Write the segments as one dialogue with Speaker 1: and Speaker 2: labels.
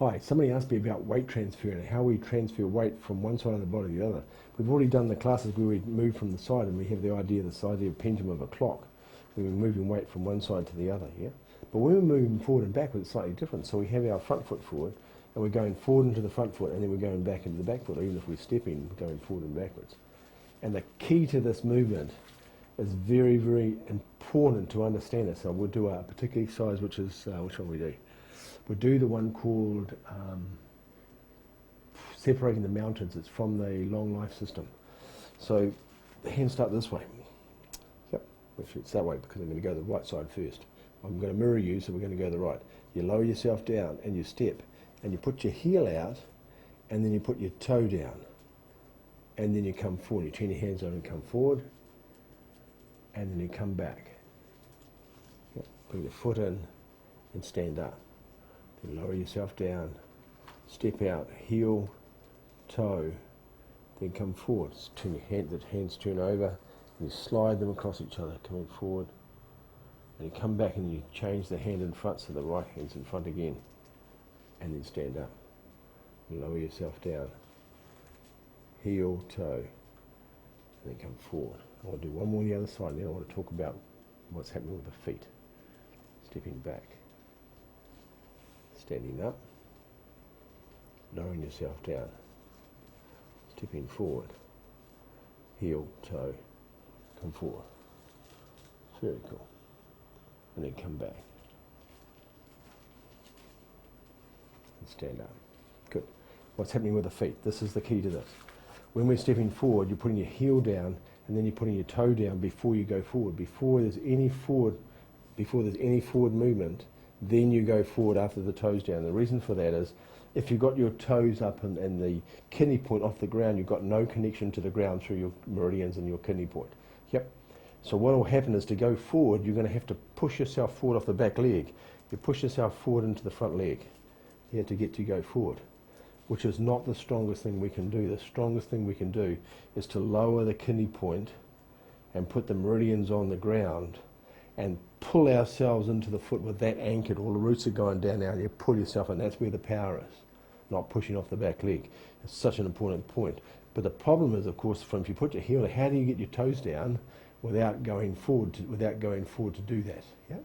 Speaker 1: Hi, somebody asked me about weight transfer and how we transfer weight from one side of the body to the other. We've already done the classes where we move from the side, and we have the idea of pendulum of a clock. We're moving weight from one side to the other, yeah? But when we're moving forward and backwards, it's slightly different. So we have our front foot forward, and we're going forward into the front foot, and then we're going back into the back foot, or even if we're stepping, we're going forward and backwards. And the key to this movement is very, very important to understand it. So we'll do a particular exercise, which is, which one we do? We'll do the one called separating the mountains. It's from the long life system. So the hands start this way. Yep, actually it's that way because I'm going to go the right side first. I'm going to mirror you, so we're going to go the right. You lower yourself down and you step, and you put your heel out, and then you put your toe down, and then you come forward. You turn your hands over and come forward, and then you come back. Yep. Bring the foot in and stand up. Then lower yourself down, step out, heel, toe, then come forward. Turn your hand, the hands turn over, and you slide them across each other, coming forward. And you come back and you change the hand in front, so the right hand's in front again. And then stand up. Lower yourself down. Heel, toe, and then come forward. I want to do one more on the other side, and then I want to talk about what's happening with the feet. Stepping back. Standing up, lowering yourself down, stepping forward, heel, toe, come forward. Very cool. And then come back. And stand up. Good. What's happening with the feet? This is the key to this. When we're stepping forward, you're putting your heel down, and then you're putting your toe down before you go forward. Before there's any forward movement, then you go forward after the toes down. The reason for that is if you've got your toes up and the kidney point off the ground, you've got no connection to the ground through your meridians and your kidney point. Yep. So what will happen is to go forward, you're going to have to push yourself forward off the back leg. You push yourself forward into the front leg here to get to go forward, which is not the strongest thing we can do. The strongest thing we can do is to lower the kidney point and put the meridians on the ground and pull ourselves into the foot with that anchored. All the roots are going down now, and you pull yourself, and that's where the power is, not pushing off the back leg. It's such an important point. But the problem is, of course, if you put your heel, how do you get your toes down without going forward to do that? Yeah,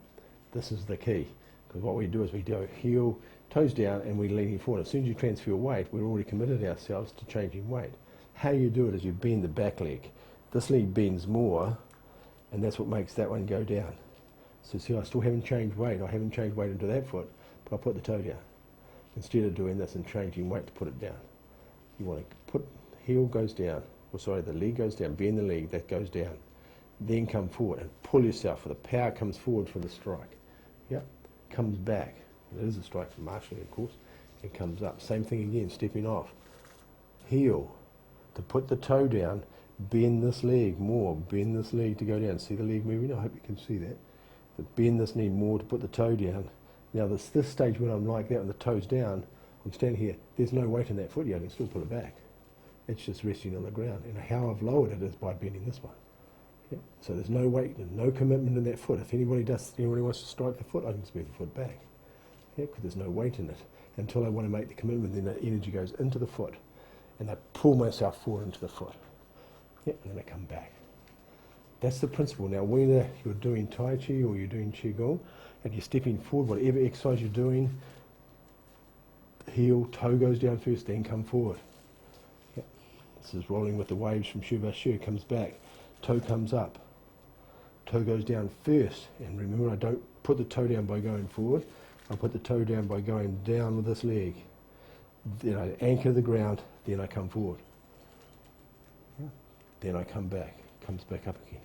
Speaker 1: this is the key. Because what we do is we go heel, toes down, and we're leaning forward. As soon as you transfer weight, we're already committed ourselves to changing weight. How you do it is you bend the back leg. This leg bends more, and that's what makes that one go down. So see, I still haven't changed weight. I haven't changed weight into that foot, but I put the toe down. Instead of doing this and changing weight to put it down. You want to put, heel goes down, or sorry, the leg goes down, bend the leg, that goes down. Then come forward and pull yourself, for the power comes forward for the strike. Yep, comes back. It is a strike from marshalling, of course. It comes up. Same thing again, stepping off. Heel, to put the toe down, bend this leg more, bend this leg to go down. See the leg moving? I hope you can see that. But bend this knee more to put the toe down. Now this stage when I'm like that and the toe's down, I'm standing here, there's no weight in that foot yet, I can still pull it back. It's just resting on the ground. And how I've lowered it is by bending this one. Yeah. So there's no weight and no commitment in that foot. If anybody wants to strike the foot, I can just move the foot back. Yeah, because there's no weight in it. Until I want to make the commitment, then the energy goes into the foot. And I pull myself forward into the foot. Yeah, and then I come back. That's the principle. Now, whether you're doing Tai Chi or you're doing Qigong, and you're stepping forward, whatever exercise you're doing, heel, toe goes down first, then come forward. Yep. This is rolling with the waves from Shu Shu, comes back, toe comes up, toe goes down first, and remember I don't put the toe down by going forward, I put the toe down by going down with this leg. Then I anchor the ground, then I come forward. Yeah. Then I come back, comes back up again.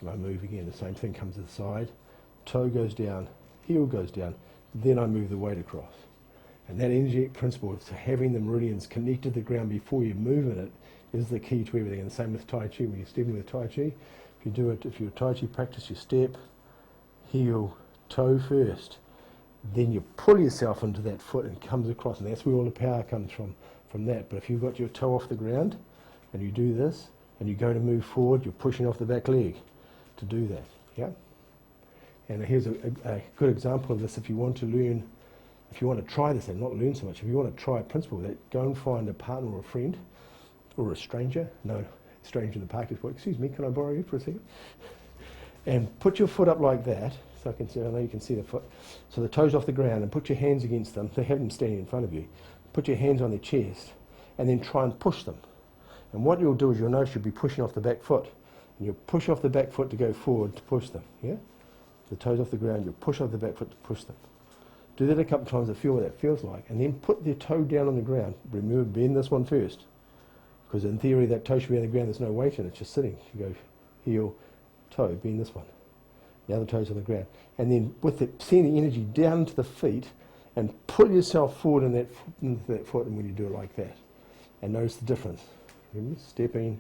Speaker 1: And I move again, the same thing comes to the side, toe goes down, heel goes down, then I move the weight across. And that energetic principle of having the meridians connected to the ground before you move in it is the key to everything. And the same with Tai Chi. When you're stepping with Tai Chi, if you're a Tai Chi practice, you step, heel, toe first, then you pull yourself into that foot and comes across, and that's where all the power comes from that. But if you've got your toe off the ground and you do this and you go to move forward, you're pushing off the back leg to do that. Yeah. And here's a good example of this. If you want to learn if you want to try this and not learn so much, if you want to try a principle with that, go and find a partner or a friend or a stranger. No, stranger in the park is, excuse me, can I borrow you for a second? And put your foot up like that, so I can see, I know you can see the foot. So the toes off the ground, and put your hands against them. They have them standing in front of you. Put your hands on their chest, and then try and push them. And what you'll do is you'll notice you'll be pushing off the back foot. And you'll push off the back foot to go forward to push them, yeah? The toes off the ground, you'll push off the back foot to push them. Do that a couple of times to feel what that feels like. And then put the toe down on the ground. Remember, bend this one first. Because in theory, that toe should be on the ground. There's no weight in it. It's just sitting. You go heel, toe, bend this one. The other toe's on the ground. And then with it, send the energy down to the feet and pull yourself forward into that foot, and when you do it like that. And notice the difference. Remember, step in,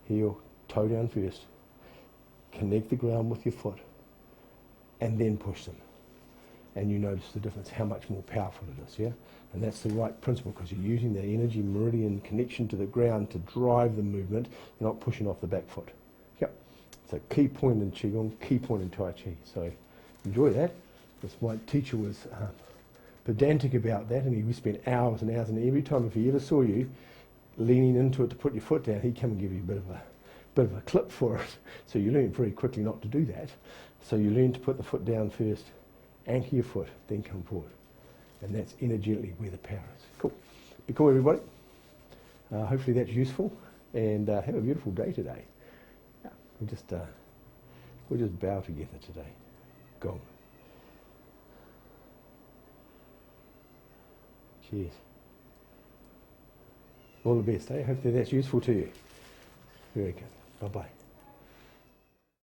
Speaker 1: heel, toe down first. Connect the ground with your foot. And then push them. And you notice the difference, how much more powerful it is, yeah? And that's the right principle, because you're using the energy meridian connection to the ground to drive the movement. You're not pushing off the back foot. Yep. So key point in Qigong, key point in Tai Chi. So enjoy that. This my teacher was pedantic about that, and he would spend hours and hours, and every time if he ever saw you leaning into it to put your foot down, he'd come and give you a bit of a clip for it. So you learn very quickly not to do that. So you learn to put the foot down first, anchor your foot, then come forward. And that's energetically where the power is. Cool. Be cool, everybody. Hopefully that's useful, and have a beautiful day today. Yeah. We'll just bow together today. Gong. Cheers. All the best, eh? Hopefully that's useful to you. Very good. Bye-bye.